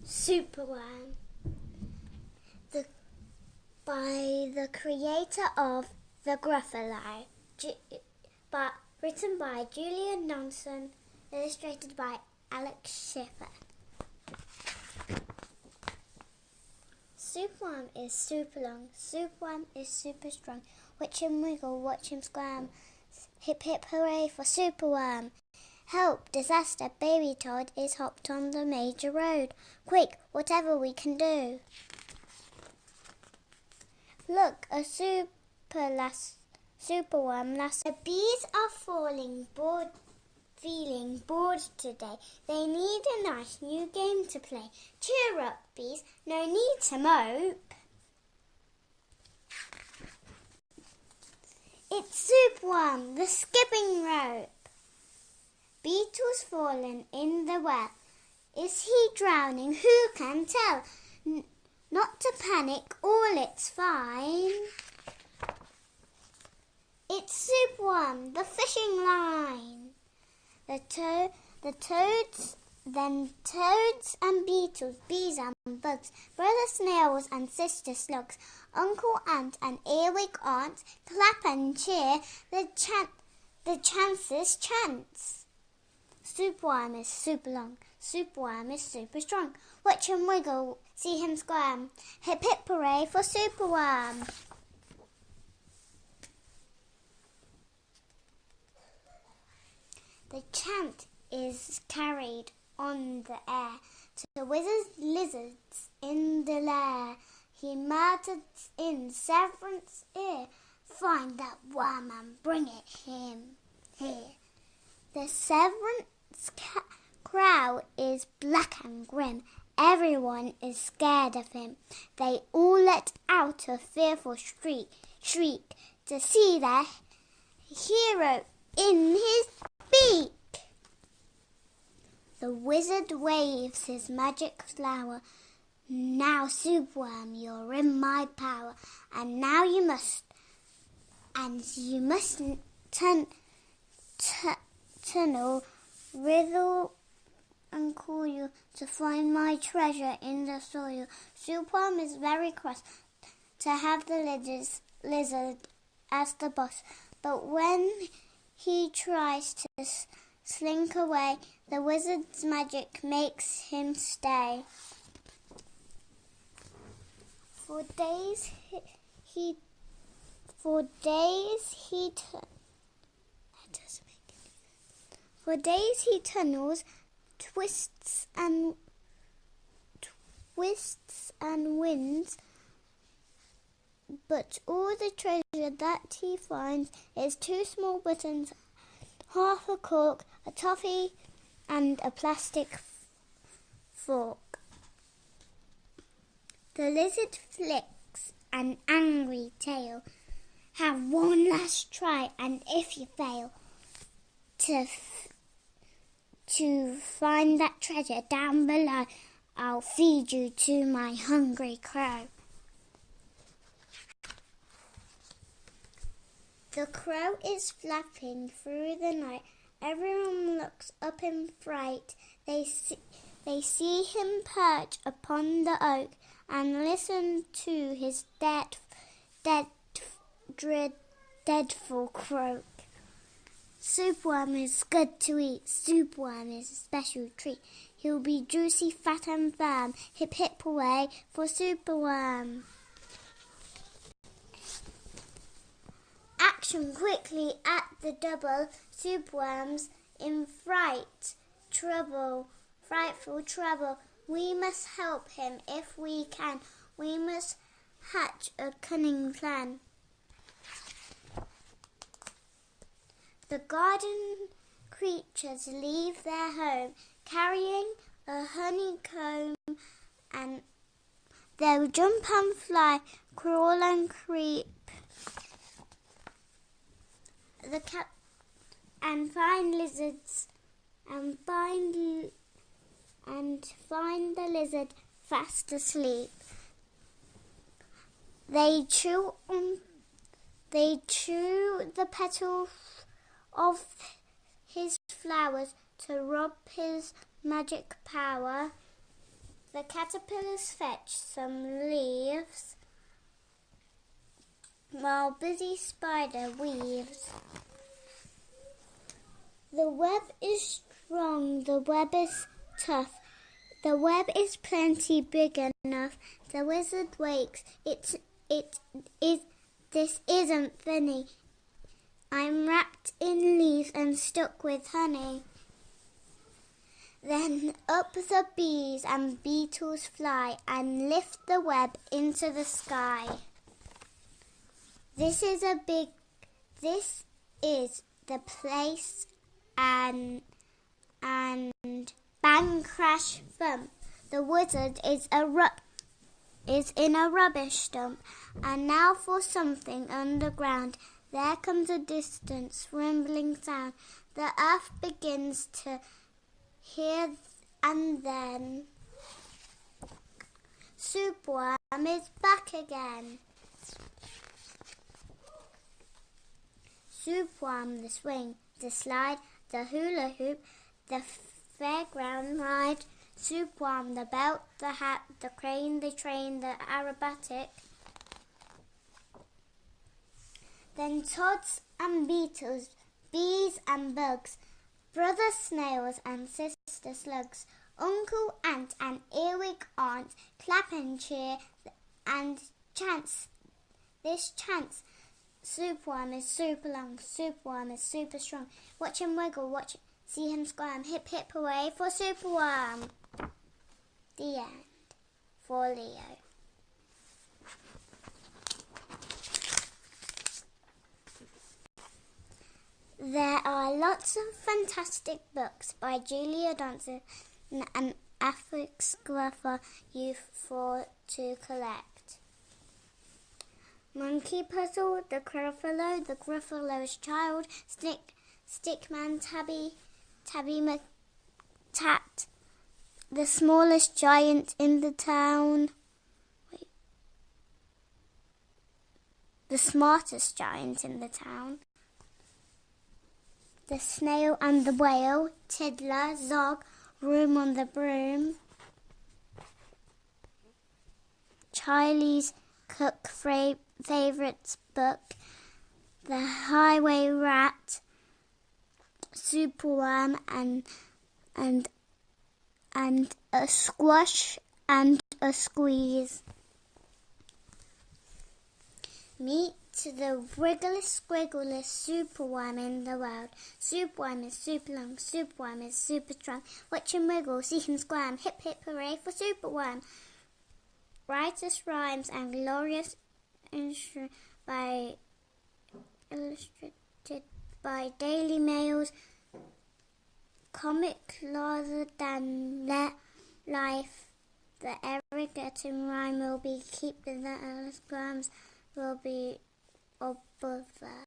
Superworm, by the creator of The Gruffalo, written by Julian Nonson, illustrated by Alex Schiffer. Superworm is super long, Superworm is super strong. Watch him wiggle, watch him squirm. Hip hip hooray for Superworm. Help, disaster, baby Todd is hopped on the major road. Quick, whatever we can do. Look, a Superworm lasso. The bees are feeling bored today. They need a nice new game to play. Cheer up, bees, no need to mope. It's Superworm, the skipping rope. Beetle's fallen in the well. Is he drowning? Who can tell? Not to panic, all it's fine. It's Superworm, the fishing line. The toads and beetles, bees and bugs, brother snails and sister slugs, uncle ant and earwig aunt, clap and cheer, the chances chance. Superworm is super long, Superworm is super strong. Watch him wiggle, see him squirm. Hip hip hooray for Superworm. The chant is carried on the air to the lizards in the lair. He mutters in Severance' ear, find that worm and bring it him here. The Severance crowd is black and grim. Everyone is scared of him. They all let out a fearful shriek to see their hero in his beak. The wizard waves his magic flower. Now, Superworm, you're in my power, and now you must tunnel, riddle, and coil to find my treasure in the soil. Superworm is very cross to have the lizard as the boss, but when he tries to slink away, the wizard's magic makes him stay. For days he tunnels, twists and wins, but all the treasure that he finds is 2 small buttons, half a cork, a toffee, and a plastic fork. The lizard flicks an angry tail. Have one last try, and if you fail to find that treasure down below, I'll feed you to my hungry crow. The crow is flapping through the night. Everyone looks up in fright. They see him perch upon the oak and listen to his dreadful croak. Superworm is good to eat. Superworm is a special treat. He'll be juicy, fat and firm. Hip hip hooray for Superworm. Action quickly at the double. Superworm's in frightful trouble. We must help him if we can. We must hatch a cunning plan. The garden creatures leave their home, carrying a honeycomb, and they'll jump and fly, crawl and creep, and find lizards, and find the lizard fast asleep. They chew the petals of his flowers to rob his magic power. The caterpillars fetch some leaves, while busy spider weaves. The web is strong, the web is tough, the web is plenty big enough. The wizard wakes, this isn't funny. I'm wrapped in leaves and stuck with honey. Then up the bees and beetles fly and lift the web into the sky. This is the place, and bang crash thump. The wizard is in a rubbish dump. And now for something underground. There comes a distant rumbling sound. The earth begins to hear, and then Superworm is back again. Superworm, the swing, the slide, the hula hoop, the fairground ride. Superworm, the belt, the hat, the crane, the train, the aerobatic. Then toads and beetles, bees and bugs, brother snails and sister slugs, uncle ant and earwig aunt, clap and cheer and chance. This chance. Superworm is super long, Superworm is super strong. Watch him wiggle, see him squirm. Hip hip hooray for Superworm. The end. For Leo. There are lots of fantastic books by Julia Johnson and Afrix for you to collect. Monkey Puzzle, The Gruffalo, The Gruffalo's Child, Stickman, Tabby McTat, The Smallest Giant in the Town. The Smartest Giant in the Town. The Snail and the Whale, Tiddler, Zog, Room on the Broom. Charlie's Cook favourite book, The Highway Rat, Superworm and a squash and a squeeze. Meet the wriggliest, squiggliest Superworm in the world. Superworm is super long, Superworm is super strong. Watch him wiggle, see him squirm. Hip hip hooray for Superworm. Brightest rhymes and glorious illustrated by Daily Mail's comic larger than life. The ever-getting rhyme will be keep the squirms will be above that.